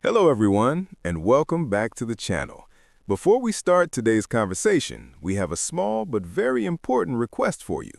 Hello everyone, and welcome back to the channel. Before we start today's conversation, we have a small but very important request for you.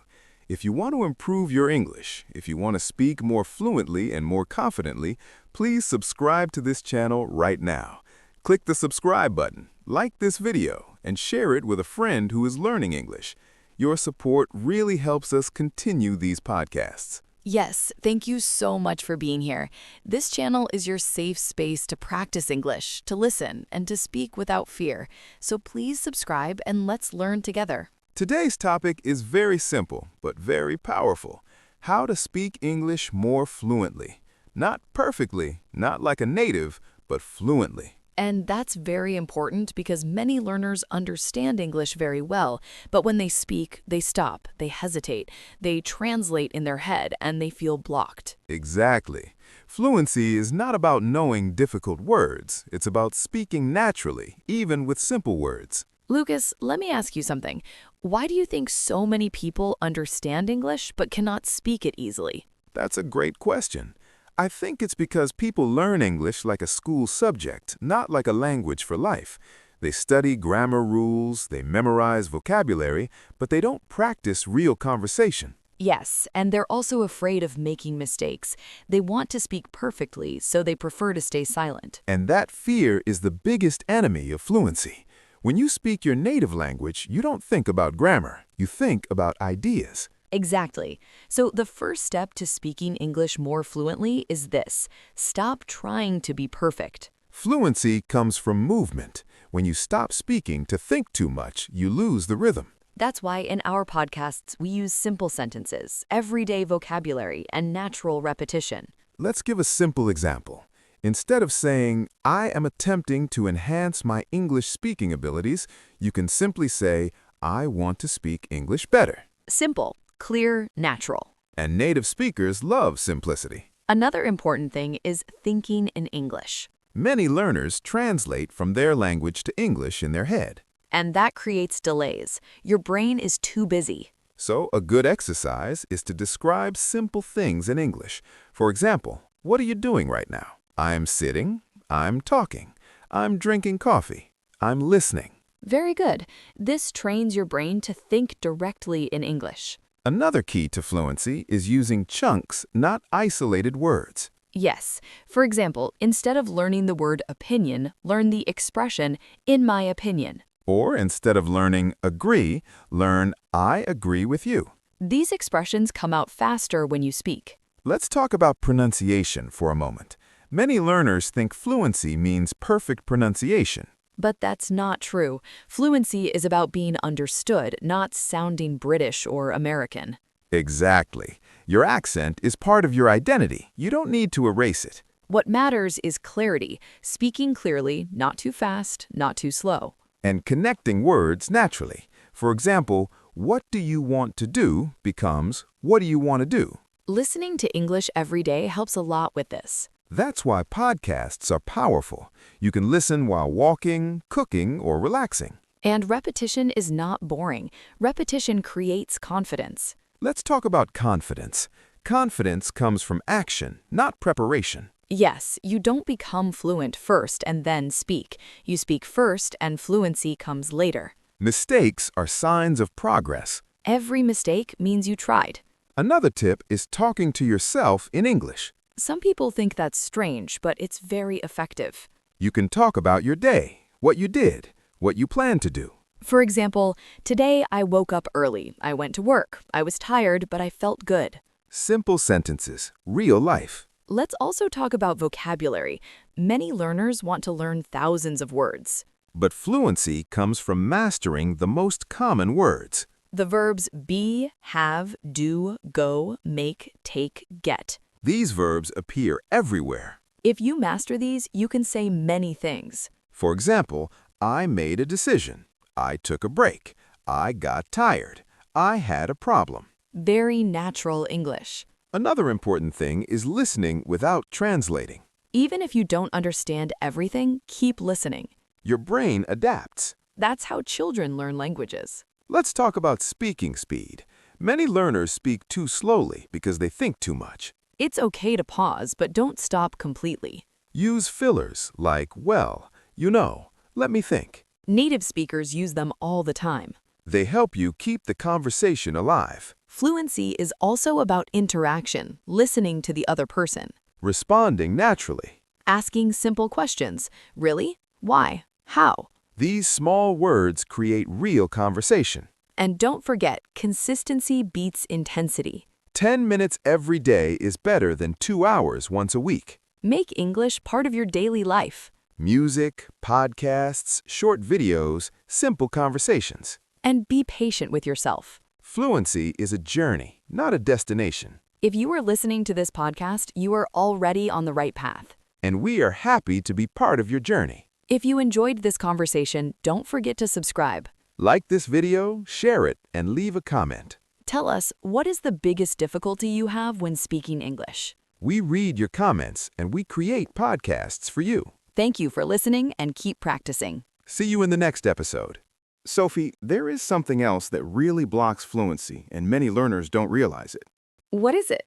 If you want to improve your English, if you want to speak more fluently and more confidently, please subscribe to this channel right now. Click the subscribe button, like this video, and share it with a friend who is learning English. Your support really helps us continue these podcasts. Yes, thank you so much for being here. This channel is your safe space to practice English, to listen, and to speak without fear. So please subscribe and let's learn together. Today's topic is very simple, but very powerful. How to speak English more fluently. Not perfectly, not like a native, but fluently. And that's very important because many learners understand English very well, but when they speak, they stop, they hesitate, they translate in their head, and they feel blocked. Exactly. Fluency is not about knowing difficult words. It's about speaking naturally, even with simple words. Lucas, let me ask you something. Why do you think so many people understand English but cannot speak it easily? That's a great question. I think it's because people learn English like a school subject, not like a language for life. They study grammar rules, they memorize vocabulary, but they don't practice real conversation. Yes, and they're also afraid of making mistakes. They want to speak perfectly, so they prefer to stay silent. And that fear is the biggest enemy of fluency. When you speak your native language, you don't think about grammar, you think about ideas. Exactly. So the first step to speaking English more fluently is this: stop trying to be perfect. Fluency comes from movement. When you stop speaking to think too much, you lose the rhythm. That's why in our podcasts we use simple sentences, everyday vocabulary, and natural repetition. Let's give a simple example. Instead of saying, I am attempting to enhance my English speaking abilities, you can simply say, I want to speak English better. Simple, clear, natural. And native speakers love simplicity. Another important thing is thinking in English. Many learners translate from their language to English in their head. And that creates delays. Your brain is too busy. So a good exercise is to describe simple things in English. For example, what are you doing right now? I'm sitting, I'm talking, I'm drinking coffee, I'm listening. Very good. This trains your brain to think directly in English. Another key to fluency is using chunks, not isolated words. Yes. For example, instead of learning the word opinion, learn the expression, in my opinion. Or instead of learning agree, learn I agree with you. These expressions come out faster when you speak. Let's talk about pronunciation for a moment. Many learners think fluency means perfect pronunciation. But that's not true. Fluency is about being understood, not sounding British or American. Exactly. Your accent is part of your identity. You don't need to erase it. What matters is clarity, speaking clearly, not too fast, not too slow. And connecting words naturally. For example, what do you want to do becomes what do you want to do? Listening to English every day helps a lot with this. That's why podcasts are powerful. You can listen while walking, cooking, or relaxing. And repetition is not boring. Repetition creates confidence. Let's talk about confidence. Confidence comes from action, not preparation. Yes, you don't become fluent first and then speak. You speak first and fluency comes later. Mistakes are signs of progress. Every mistake means you tried. Another tip is talking to yourself in English. Some people think that's strange, but it's very effective. You can talk about your day, what you did, what you plan to do. For example, today I woke up early. I went to work. I was tired, but I felt good. Simple sentences, real life. Let's also talk about vocabulary. Many learners want to learn thousands of words. But fluency comes from mastering the most common words. The verbs be, have, do, go, make, take, get. These verbs appear everywhere. If you master these, you can say many things. For example, I made a decision. I took a break. I got tired. I had a problem. Very natural English. Another important thing is listening without translating. Even if you don't understand everything, keep listening. Your brain adapts. That's how children learn languages. Let's talk about speaking speed. Many learners speak too slowly because they think too much. It's okay to pause, but don't stop completely. Use fillers like, well, you know, let me think. Native speakers use them all the time. They help you keep the conversation alive. Fluency is also about interaction, listening to the other person. Responding naturally. Asking simple questions. Really? Why? How? These small words create real conversation. And don't forget, consistency beats intensity. 10 minutes every day is better than 2 hours once a week. Make English part of your daily life. Music, podcasts, short videos, simple conversations. And be patient with yourself. Fluency is a journey, not a destination. If you are listening to this podcast, you are already on the right path. And we are happy to be part of your journey. If you enjoyed this conversation, don't forget to subscribe. Like this video, share it, and leave a comment. Tell us, what is the biggest difficulty you have when speaking English? We read your comments and we create podcasts for you. Thank you for listening and keep practicing. See you in the next episode. Sophie, there is something else that really blocks fluency, and many learners don't realize it. What is it?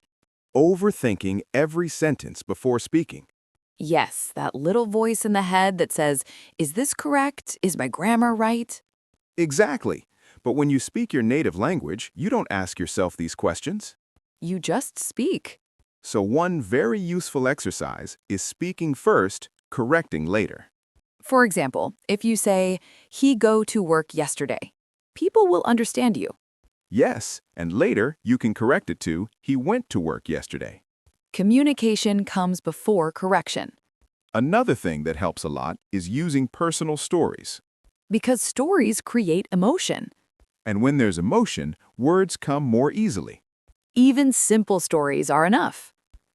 Overthinking every sentence before speaking. Yes, that little voice in the head that says, is this correct? Is my grammar right? Exactly. But when you speak your native language, you don't ask yourself these questions. You just speak. So one very useful exercise is speaking first, correcting later. For example, if you say, he go to work yesterday, people will understand you. Yes, and later you can correct it to, he went to work yesterday. Communication comes before correction. Another thing that helps a lot is using personal stories. Because stories create emotion. And when there's emotion, words come more easily. Even simple stories are enough.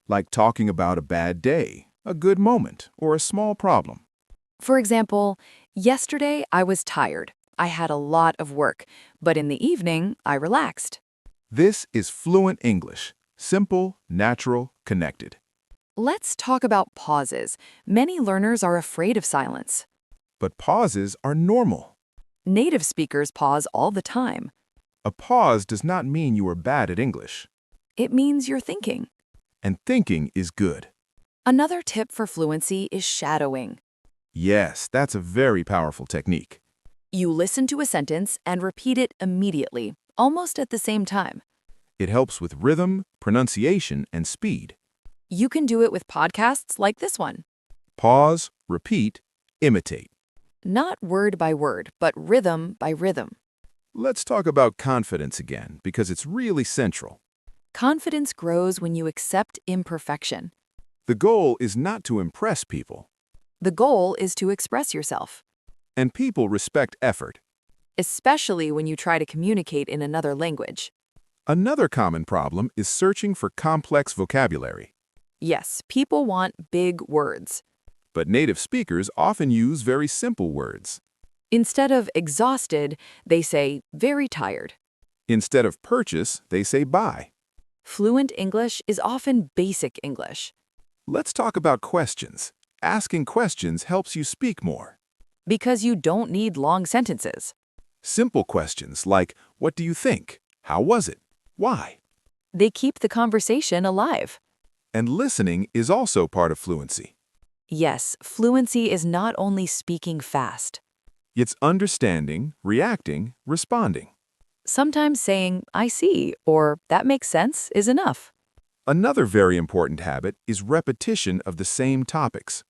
Like talking about a bad day, a good moment, or a small problem. For example, yesterday I was tired. I had a lot of work, but in the evening I relaxed. This is fluent English. Simple, natural, connected. Let's talk about pauses. Many learners are afraid of silence. But pauses are normal. Native speakers pause all the time. A pause does not mean you are bad at English. It means you're thinking. And thinking is good. Another tip for fluency is shadowing. Yes, that's a very powerful technique. You listen to a sentence and repeat it immediately, almost at the same time. It helps with rhythm, pronunciation, and speed. You can do it with podcasts like this one. Pause, repeat, imitate. Not word by word, but rhythm by rhythm. Let's talk about confidence again, because it's really central. Confidence grows when you accept imperfection. The goal is not to impress people. The goal is to express yourself, And people respect effort. especially when you try to communicate in another language. Another common problem is searching for complex vocabulary. Yes, people want big words. But native speakers often use very simple words. Instead of exhausted, they say very tired. Instead of purchase, they say buy. Fluent English is often basic English. Let's talk about questions. Asking questions helps you speak more. Because you don't need long sentences. Simple questions like, what do you think? How was it? Why? They keep the conversation alive. And listening is also part of fluency. Yes, fluency is not only speaking fast. It's understanding, reacting, responding. Sometimes saying, I see, or that makes sense is enough. Another very important habit is repetition of the same topics.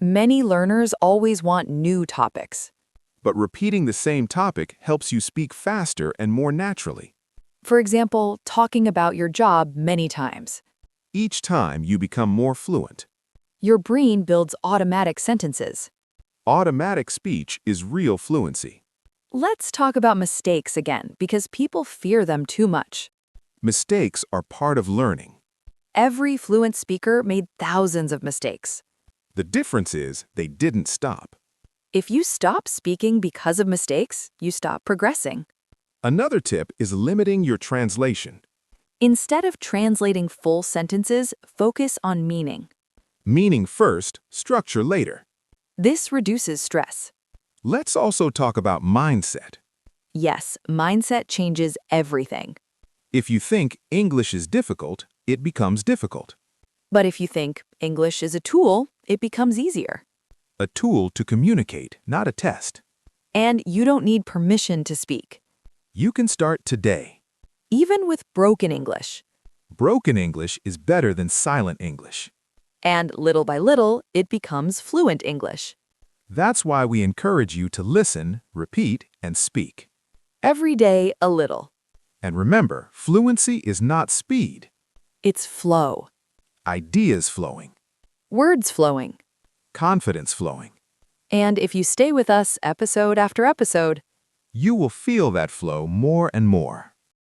Many learners always want new topics. But repeating the same topic helps you speak faster and more naturally. For example, talking about your job many times. Each time you become more fluent. Your brain builds automatic sentences. Automatic speech is real fluency. Let's talk about mistakes again, because people fear them too much. Mistakes are part of learning. Every fluent speaker made thousands of mistakes. The difference is they didn't stop. If you stop speaking because of mistakes, you stop progressing. Another tip is limiting your translation. Instead of translating full sentences, focus on meaning. Meaning first, structure later. This reduces stress. Let's also talk about mindset. Yes, mindset changes everything. If you think English is difficult, it becomes difficult. But if you think English is a tool, it becomes easier. A tool to communicate, not a test. And you don't need permission to speak, You can start today. even with broken English. Broken English is better than silent English. And little by little, it becomes fluent English. That's why we encourage you to listen, repeat, and speak. Every day, a little. And remember, fluency is not speed. It's flow. Ideas flowing. Words flowing. Confidence flowing. And if you stay with us episode after episode, You will feel that flow more and more.